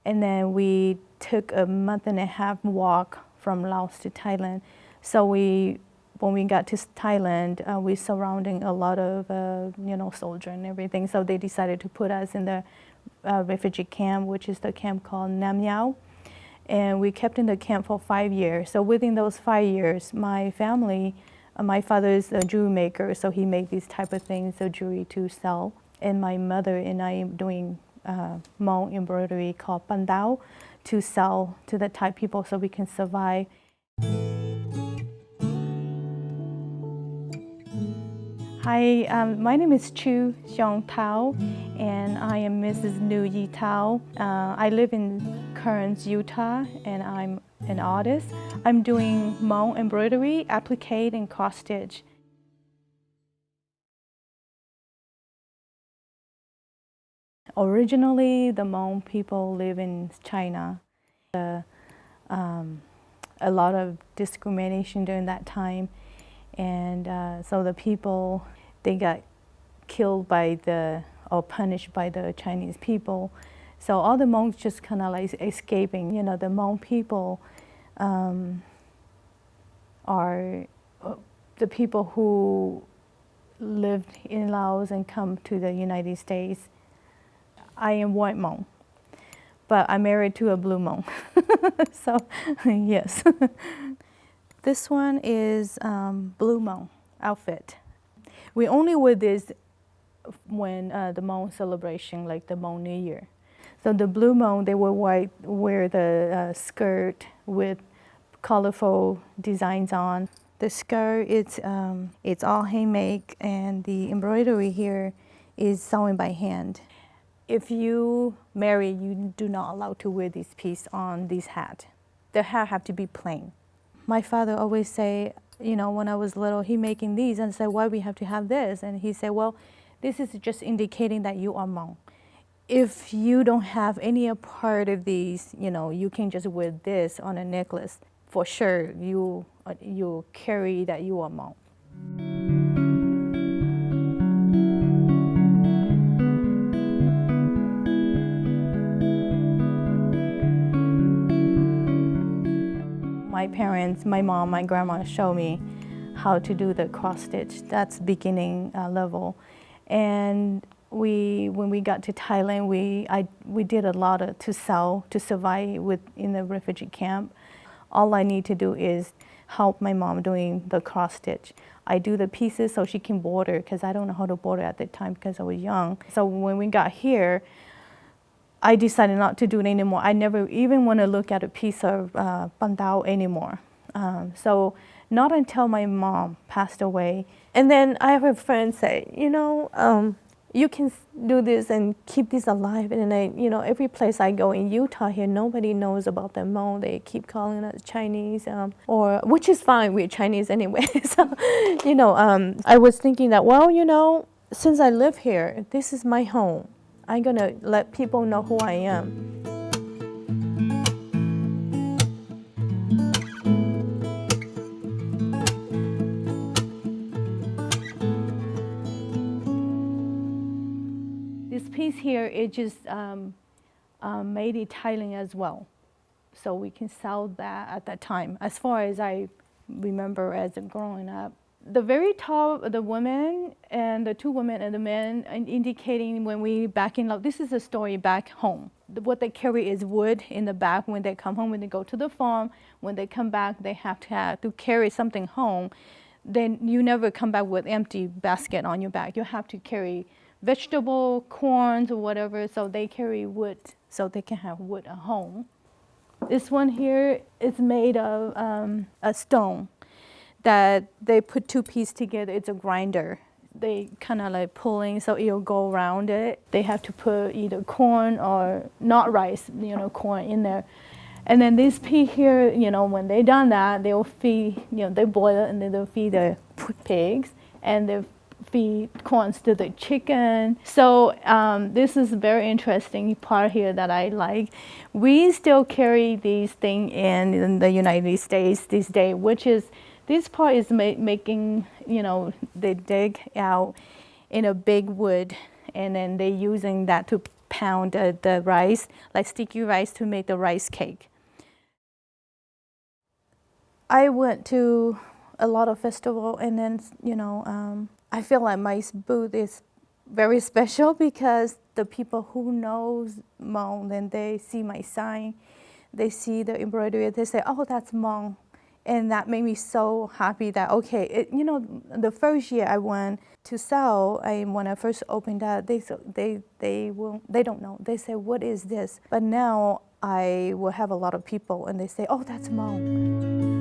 And then we took a month and a half walk from Laos to Thailand. So when we got to Thailand, we surrounding a lot of, soldiers and everything. So they decided to put us in the refugee camp, which is the camp called Nam Yao. And we kept in the camp for 5 years. So within those 5 years, my family, my father is a jewelry maker, so he made these type of things, so jewelry to sell. And my mother and I am doing Hmong embroidery called Ban Dao to sell to the Thai people so we can survive. Hi, my name is Chue Thao, and I am Mrs. Chue Thao. I live in Kearns, Utah, and I'm an artist. I'm doing Hmong embroidery, applique, and cross stitch. Originally, the Hmong people live in China. A lot of discrimination during that time, and so the people, they got killed or punished by the Chinese people. So all the Hmong just kind of like escaping. The Hmong people are the people who lived in Laos and come to the United States. I am white Hmong, but I'm married to a blue Hmong. So, yes. This one is blue Hmong outfit. We only wear this when the Hmong celebration, like the Hmong New Year. So the blue Hmong, they will wear the skirt with colorful designs on. The skirt, it's all handmade, and the embroidery here is sewn by hand. If you marry, you do not allow to wear this piece on this hat. The hat have to be plain. My father always say, when I was little, he making these, and say, why we have to have this? And he said, well, this is just indicating that you are Hmong. If you don't have any part of these, you can just wear this on a necklace. For sure, you carry that you are Hmong. My parents, my mom, my grandma showed me how to do the cross stitch. That's beginning level. And when we got to Thailand, we did a lot to survive in the refugee camp. All I need to do is help my mom doing the cross stitch. I do the pieces so she can border, because I don't know how to border at the time because I was young. So when we got here, I decided not to do it anymore. I never even want to look at a piece of Ban Dao anymore. So not until my mom passed away. And then I have a friend say, you can do this and keep this alive. And then every place I go in Utah here, nobody knows about the Hmong. They keep calling us Chinese, which is fine. We're Chinese anyway. So, I was thinking that, since I live here, this is my home. I'm gonna let people know who I am. This piece here, it just made in Thailand as well. So we can sell that at that time, as far as I remember as growing up. The very top, the women and the two women and the men, indicating when we back in love. This is a story back home. What they carry is wood in the back when they come home, when they go to the farm. When they come back, they have to carry something home. Then you never come back with empty basket on your back. You have to carry vegetable, corns, or whatever. So they carry wood so they can have wood at home. This one here is made of a stone that they put two pieces together. It's a grinder. They kind of like pulling so it'll go around it. They have to put either corn or not rice, corn in there. And then this piece here, when they done that, they'll feed, they boil it and then they'll feed the pigs, and they feed corns to the chicken. So this is a very interesting part here that I like. We still carry these things in the United States this day, which is, this part is making, they dig out in a big wood, and then they're using that to pound the rice, like sticky rice, to make the rice cake. I went to a lot of festival, and then, I feel like my booth is very special because the people who knows Hmong, then they see my sign, they see the embroidery, they say, oh, that's Hmong. And that made me so happy that, okay, the first year I went to sell, when I first opened that, they don't know. They say, what is this? But now I will have a lot of people, and they say, oh, that's Hmong.